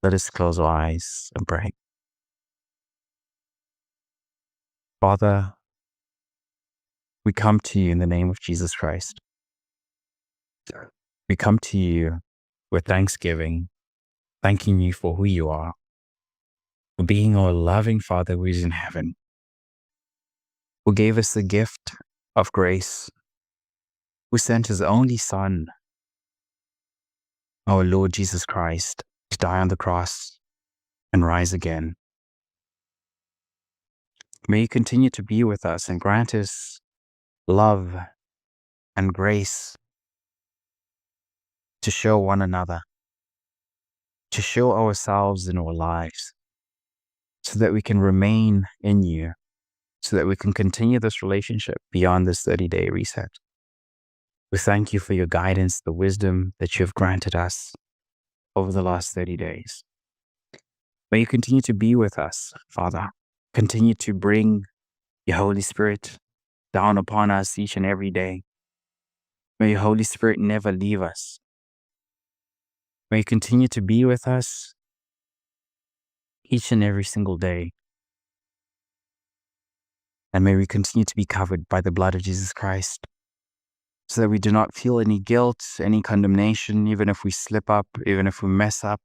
Let us close our eyes and pray. Father, we come to you in the name of Jesus Christ. We come to you with thanksgiving, thanking you for who you are, for being our loving Father who is in heaven, who gave us the gift of grace, who sent his only Son, our Lord Jesus Christ, to die on the cross and rise again. May you continue to be with us and grant us love and grace to show one another, to show ourselves in our lives, so that we can remain in you, so that we can continue this relationship beyond this 30-day reset. We thank you for your guidance, the wisdom that you have granted us over the last 30 days. May you continue to be with us, Father. Continue to bring your Holy Spirit down upon us each and every day. May your Holy Spirit never leave us. May you continue to be with us each and every single day. And may we continue to be covered by the blood of Jesus Christ, so that we do not feel any guilt, any condemnation, even if we slip up, even if we mess up.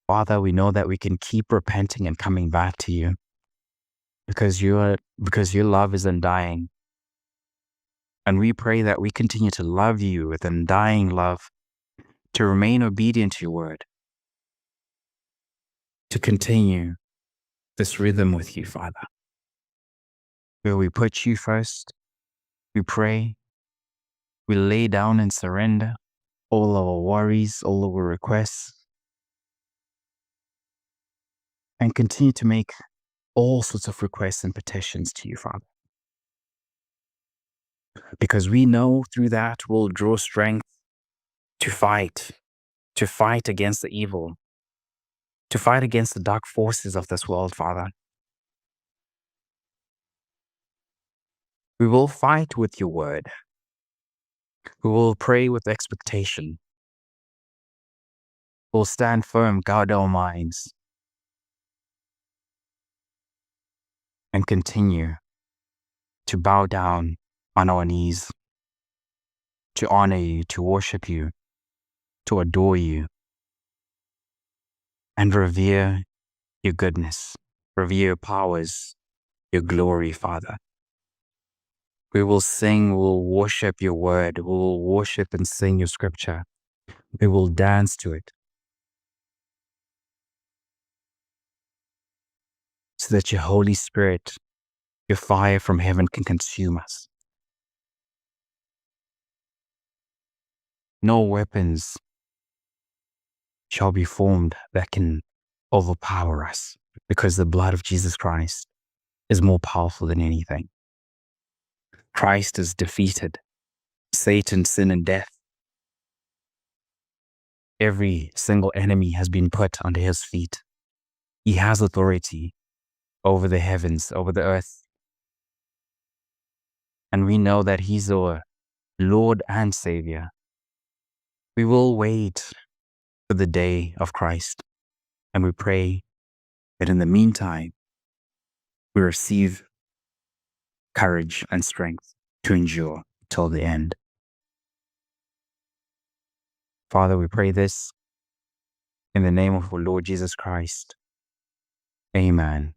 Father, we know that we can keep repenting and coming back to you, because your love is undying. And we pray that we continue to love you with undying love, to remain obedient to your word, to continue this rhythm with you, Father, where we put you first, we pray, we lay down and surrender all our worries, all our requests, and continue to make all sorts of requests and petitions to you, Father. Because we know through that we'll draw strength to fight against the evil, to fight against the dark forces of this world, Father. We will fight with your word. We will pray with expectation. We'll stand firm, guard our minds, and continue to bow down on our knees, to honor you, to worship you, to adore you, and revere your goodness, revere your powers, your glory, Father. We will sing, we will worship your word, we will worship and sing your scripture. We will dance to it, so that your Holy Spirit, your fire from heaven can consume us. No weapons shall be formed that can overpower us, because the blood of Jesus Christ is more powerful than anything. Christ has defeated Satan, sin, and death. Every single enemy has been put under his feet. He has authority over the heavens, over the earth. And we know that he's our Lord and Savior. We will wait for the day of Christ, and we pray that in the meantime, we receive courage and strength to endure till the end. Father, we pray this in the name of our Lord Jesus Christ. Amen.